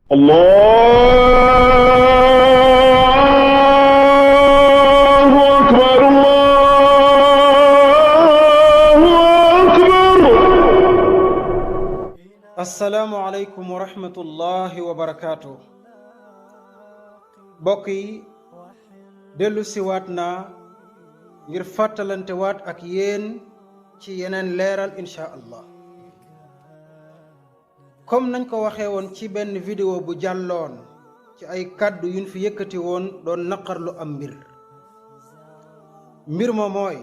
الله أكبر الله أكبر. assalaamu aleykum wa rahmatullahi wa barakaatu. mbokk yi dellu siwaat naa ngir fàttalante waat ak yéen ci yeneen leeral insha allah. comme nañ ko waxee woon ci benn vidéo bu jàlloon ci ay kàddu yuñ fi yëkkati woon doon naqarlu am mbir ma mooy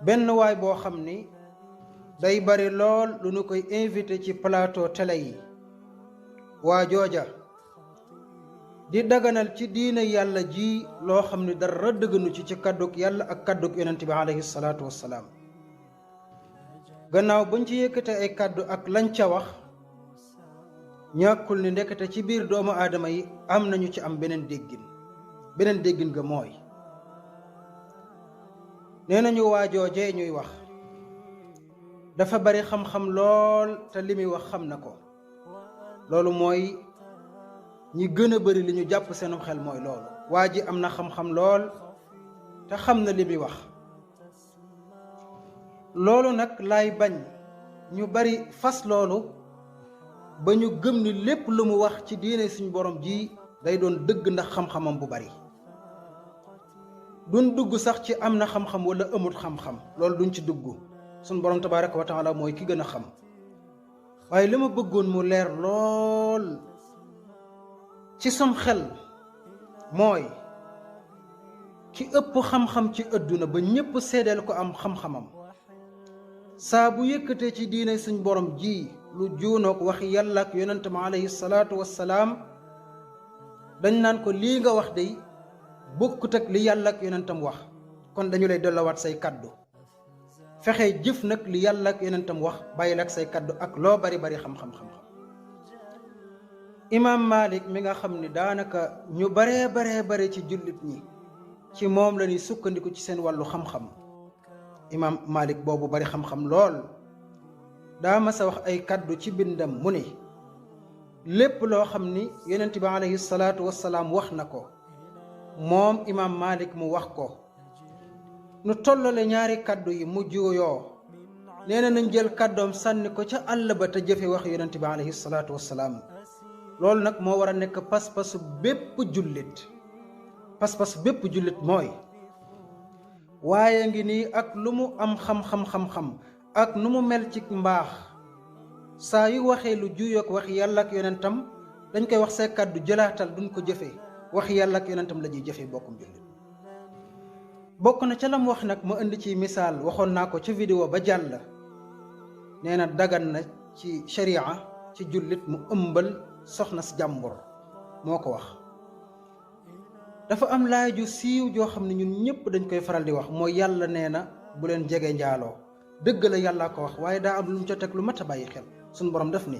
benn waay boo xam ni day bari lool lu ñu koy invité ci plateau télé yi. waa jooja di daganal ci diine yàlla ji loo xam ni dara dëgganu ci kàddug yàlla ak kàddug yonent bi alayhi salaatu wassalaam. gannaaw bañ ci yëkkate ay kàddu ak lañ ca wax, ñàkkul ni ndekete ci biir doomu aadama yi am nañu ci am beneen déggin ga mooy nee nañu waa joojee ñuy wax dafa bari xam-xam lool te li muy wax xam na ko. loolu mooy ñi gën a bari li ñu jàpp seenum xel mooy loolu. waa ji am na xam-xam lool te xam na li muy wax. loolu nag laay bañ ñu bari fas loolu ba ñu gëm ni lépp lu mu wax ci diine suñu borom ji day doon dëgg ndax xam-xamam bu bari. duñ dugg sax ci am na xam-xam wala amut xam-xam, loolu duñ ci dugg. suñu borom tabaaraka wa taala mooy ki gën a xam. waaye li ma bëggoon mu leer lool ci sam xel mooy ki ëpp xam-xam ci àdduna ba ñépp seedeel ko am xam-xamam, saa bu yëkkatee ci diine suñ borom ji lu juunoog wax yàlla ak yonentam alayhi salaatu wassalaam, dañ naan ko lii nga wax day bokkut ak li yàlla ak yonentam wax. kon dañu lay dellowaat say kaddu, fexe jëf nag li yàlla ak yonentam wax, bàyyil ak say kaddu ak loo bari bari xam-xam. imaam Malik mi nga xam ni daanaka ñu baree bare ci jullit ñi ci moom la ñuy sukkandiku ci seen wàllu xam-xam. imaam Malik boobu bari xam-xam lool daa mas a wax ay kaddu ci bindam mu ne lépp loo xam ni yonent bi alayhi salaatu wassalaam wax na ko, moom imaam Malik mu wax ko, nu tollale ñaari kaddu yi mu juuyoo, nee na nañ jël kaddoom sànni ko ca àll ba te jëfe wax yonent bi alayhi salaatu wassalaam. loolu nag moo war a nekk pas-pasu bépp jullit. pas-pasu bépp jullit mooy waaye ngi nii ak lu mu am xam-xam ak nu mu mel ci mbaax, saa yu waxee lu juyoog wax yàlla ak yonentam dañ koy wax say kàddu jëlaatal, duñ ko jëfe wax yàlla ak yonentam la ñuy jëfe. bokkum jullit bokk na ca lam wax nag ma indi ci misaal, waxoon naa ko ci vidéo ba jàll. nee na dagan na ci sharia ci jullit mu ëmbal soxna si jàmbur, moo ko wax. dafa am laay ju siiw joo xam ne ñun ñëpp dañ koy faral di wax, mooy yàlla nee na bu leen jege njaaloo. dëgg la yàllaa ko wax, waaye daa am lu mu ca teg lu mat a bàyyi xel. suñ borom def ni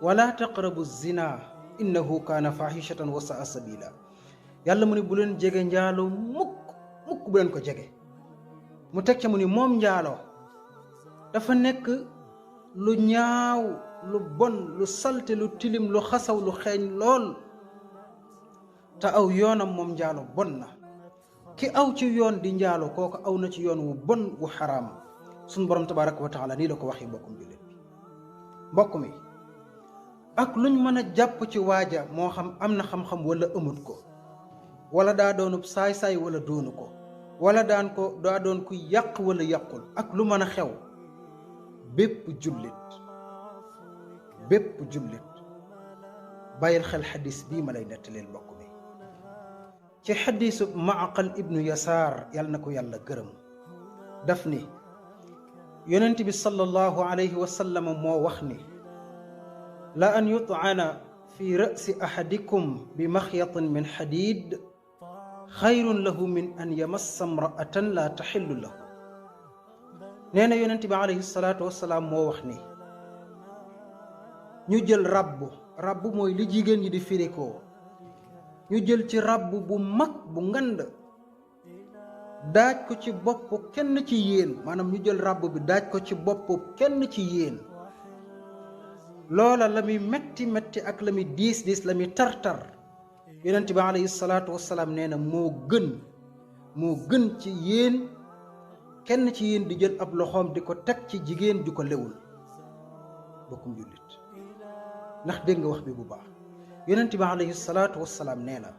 wala taqrabu zina innahu kaana fahishatan wa saa sabila. yàlla mu ni bu leen jege njaaloo mukk bu leen ko jege. mu teg ca mu ni moom njaaloo dafa nekk lu ñaaw, lu bon, lu salte, lu tilim, lu xasaw, lu xeeñ lool. te aw yoonam moom njaalo bon na. ki aw ci yoon di njaalo kooku aw na ci yoon wu bon wu xaraam. suñ borom tabaraka wa taala nii la ko waxee mbokkum jullit bi. mbokk mi ak luñ mën a jàpp ci waaja, moo xam am na xam-xam wala amut ko, wala daa doonub saay-saay wala doonu ko, wala daa doon ku yàq wala yàqul, ak lu mën a xew, bépp jullit bàyyil xel xadis bii ma lay nettaleel mbokk mi. ci xadiisu Maaqal ibnu Yasaar, yàlla na ko yàlla gërëm, daf ni yonent bi sallallahu alayhi wa sallam moo wax ni la an yut'ana fi ra'si ahadikum bi maxyatin min xadiid xayrun lahu min an yamassa mra'atan la taxillu lahu. nee na yonent bi alayhi salaatu wassalaam moo wax ni ñu jël rabb mooy li jigéen ñi di firikoo, ñu jël ci rabb bu mag bu ngand daaj ko ci bopp kenn ci yéen, maanaam ñu jël rabb bi daaj ko ci bopp kenn ci yéen, loola la muy metti metti ak la muy diis diis la muy tar-tar yonent bi alayhi salaatu wasalaam nee na moo gën ci yéen kenn ci yéen di jël ab loxoom di ko teg ci jigéen ju ko lewul bokkum jullit ndax dégg nga wax bi bu baax yonent bi alayhi salaatu wasalaam nee na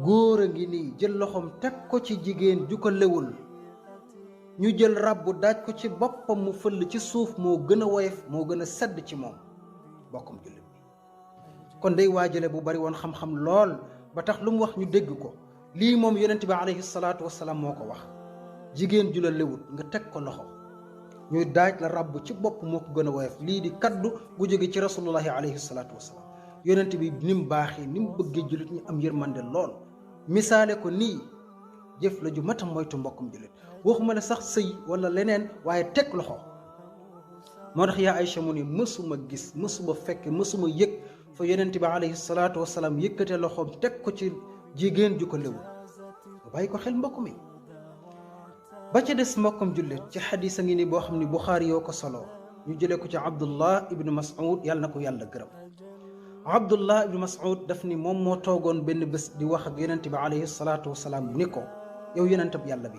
góor a ngi nii jël loxoom teg ko ci jigéen ju ko lewul ñu jël rabbu daaj ko ci boppam mu fëll ci suuf moo gën a woyof moo gën a sedd ci moom bokkum jullit bi kon day waajale bu bari woon xam-xam lool ba tax lu mu wax ñu dégg ko lii moom yonent bi alayhi salaatu wasalaam moo ko wax jigéen ju la lewut nga teg ko loxo ñuy daaj la rabb ci bopp moo ko gën a woyof lii di kaddu gu jóge ci rasulullahi alayhi salaatu wasalaam yonent bi ni mu baaxee ni mu bëggee jullit ñu am yërmande lool misaale ko nii jëf la ju mat a moytu mbokkum jullit waxuma la sax sëy wala leneen waaye teg loxo moo tax yaa Aïcha mu ni mësuma gis mësuma fekk mësuma yëg fa yonent bi alayhi salaatu wasalaam yëkkate loxoom teg ko ci jigéen ju ko lewul nga bàyyi ko xel mbokk mi ba ca des mbokkam jullit ci xadis a ngi ni boo xam ni Buxaari yoo ko solo ñu jëlee ko ci Abdullah ibnu Mas'ud yàlla na ko yàlla gërëm Abdullah ibnu Mas'ud daf ni moom moo toogoon benn bés di wax ak yonent bi alayhi salaatu wasalaam ni ko yow yonentab yàlla bi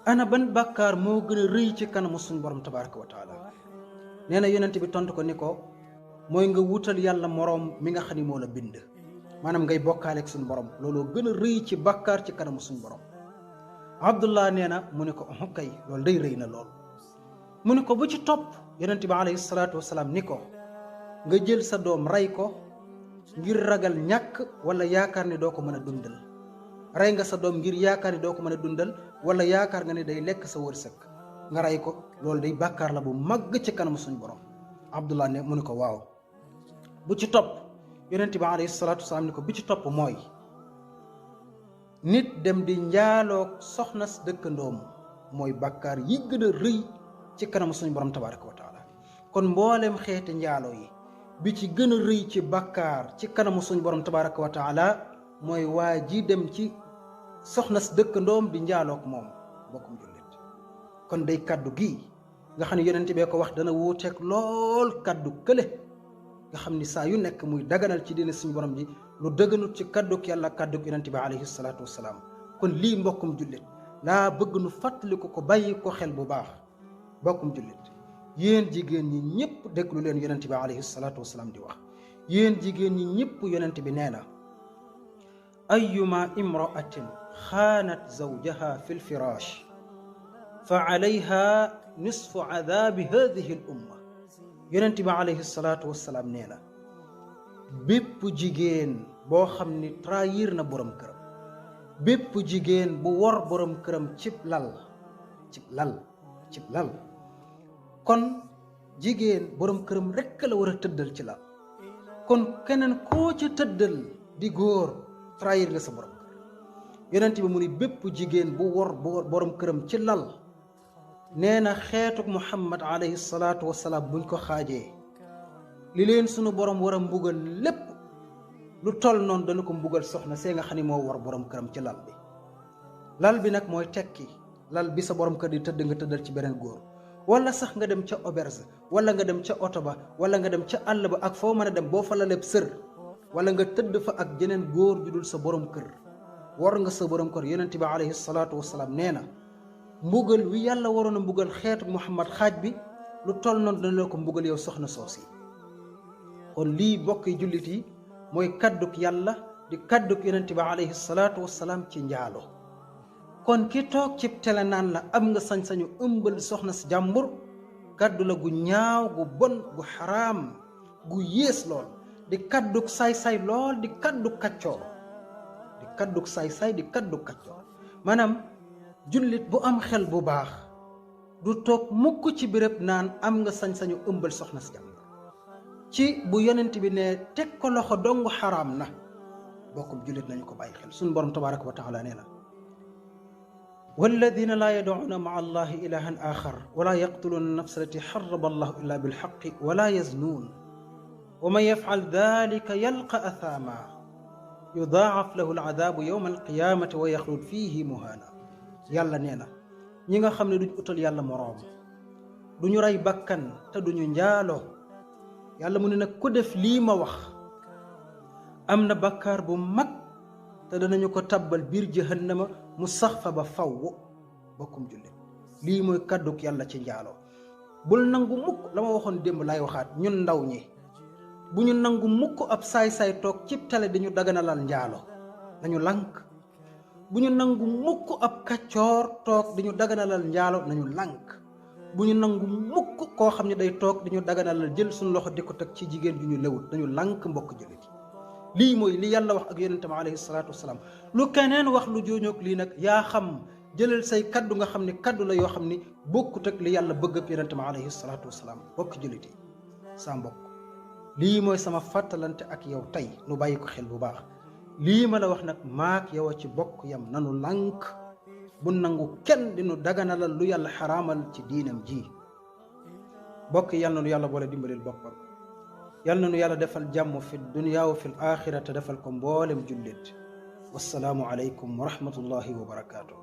ana ban bàkkaar moo gën a rëy ci kanamu suñu borom tabaraka wa taala nee na yonent bi tontu ko ni ko mooy nga wutal yàlla moroom mi nga xam ni moo la bind maanaam ngay bokkaale ak suñu borom looloo gën a rëy ci bàkkaar ci kanamu suñu borom Abdullah nee na mu ne ko kay loolu day rëy na lool mu ne ko bu ci topp yonent bi alayhi salaatu wasalaam ni ko nga jël sa doom rey ko ngir ragal ñàkk wala yaakaar ne doo ko mën a dundal rey nga sa doom ngir yaakaar ne doo ko mën a dundal wala yaakaar nga ne day lekk sa wërsëg nga rey ko loolu day bàkkaar la bu màgg ci kanam suñu borom Abdullah ne mu ne ko waaw bu ci topp yonent bi alayhi salaatu wasalaam ni ko bi ci topp mooy nit dem di njaaloog soxna si dëkkandoom mooy bàkkaar yi gën a rëy ci kanam suñu borom tabaraka wa taala kon mboolem xeeti njaaloo yi bi ci gën a rëy ci bàkkaar ci kanamu suñu borom tabaraka wa taala mooy waa ji dem ci soxna si dëkkandoom di njaaloog moom bokkum jullit kon day kaddu gii nga xam ne yonent bee ko wax dana wuuteeg lool kaddu kële nga xam ni saa yu nekk muy daganal ci diine suñu borom ji lu dëgganut ci kadduk yàlla kadduk yonent bi alayhi salaatu wasalaam kon lii mbokkum jullit laa bëgg nu fàttaliku ko bàyyi ko xel bu baax mbokkum jullit yéen jigéen ñi ñëpp déglu leen yonent bi alayhi salaatu wasalaam di wax yéen jigéen ñi ñëpp yonent bi nee na ayuma imraatin xaanat zawjaha fi lfiraash fa alayha nisfu adaabi hadihi l umma yonent bi alayhi salaatu wasalaam nee na bépp jigéen boo xam ni trahir na borom këram bépp jigéen bu wor borom këram cib lal kon jigéen borom këram rekk la war a tëddal ci lal kon keneen koo ca tëddal di góor trahir nga sa borom kër yonent bi mu ni bépp jigéen bu wor borom këram ci lal nee na xeetuk Muhammad alayhi salaatu wasalaam buñ ko xaajee li leen sunu borom war a mbugal lépp lu toll noonu dana ko mbugal soxna see nga xam ne moo war borom këram ci lal bi nag mooy tekki lal bi sa borom kër di tëdd nga tëddal ci beneen góor wala sax nga dem ca auberge wala nga dem ca oto ba wala nga dem ca àll ba ak foo mën a dem boo fa la leb sër wala nga tëdd fa ak jeneen góor ju dul sa borom kër war nga sa borom kër yonent bi alayhi salaatu wasalaam nee na mbugal wi yàlla waroon a mbugal xeetu Muhammad xaaj bi lu toll noonu dana la ko mbugal yow soxna soosi kon lii bokki jullit yi mooy kadduk yàlla di kadduk yonent bi alayhi salaatu wasalaam ci njaalo kon ki toog ci tele naan la am nga sañ-sañu ëmbal soxna si jàmbur kaddu la gu ñaaw gu bon gu xaraam gu yées lool di kadduk saay-saay lool di kadduk kaccoor di kadduk saay-saay di kadduk kaccoor maanaam jullit bu am xel bu baax du toog mukk ci béréb naan am nga sañ-sañu ëmbal soxna si jàmbur ci bu yonent bi ne teg ko loxo dong xaraam na bokkum jullit nañu ko bàyyi xel suñu borom tabaraka wa taala nee na walladina laa yad'uuna maa allahi ilahan axar wala yaqtuluuna nafsa allati xarama allahu illa bilxaqi wala yaznuun wa man yafcal dalika yalqa athaama yudaacaf lahu alcadaabu yowma alqiyamati wa yaxlud fihi muhaana yàlla nee na ñi nga xam ne duñ utal yàlla moroom duñu rey bakkan te duñu njaaloo yàlla mu ne nag ku def lii ma wax am na bakkaar bu mag te danañu ko tabbal biir jahannama mu sax fa ba faww. bokkum jullit lii mooy kàdduk yàlla ci njaaloo. bul nangu mukk la ma waxoon démb laay waxaat ñun ndaw ñi bu ñu nangu mukk ab saay-saay toog cib tale di ñu daganalal njaalo nañu lànk. bu ñu nangu mukk ab kaccoor toog di ñu daganalal njaalo nañu lànk. bu ñu nangu mukk koo xam ne day toog di ñu daganalal jël suñu loxo di ko teg ci jigéen ju ñu lewut nañu lànk mbokk jullit yi. lii mooy li yàlla wax ak yonentam alayhi salaatu wasalaam. lu keneen wax lu jooñoog lii nag yaa xam jëlal say kaddu nga xam ne kaddu la yoo xam ni bokkut ak li yàlla bëgg ak yonentam alayhi salaatu wasalaam. bokk jullit yi saa mbokk lii mooy sama fàttalante ak yow tey nu bàyyi ko xel bu baax. lii ma la wax nag maak yow a ci bokk yam nanu lànk bu nangu kenn di nu daganalal lu yàlla xaraamal ci diinam ji. bokk yal na nu yàlla boole dimbalil boppam. yal na nu yàlla defal jàmm fi dunya wa fi alaaxira te defal ko mboolem jullit. wassalaamu aleykum wa rahmatullahi wa barakaatu.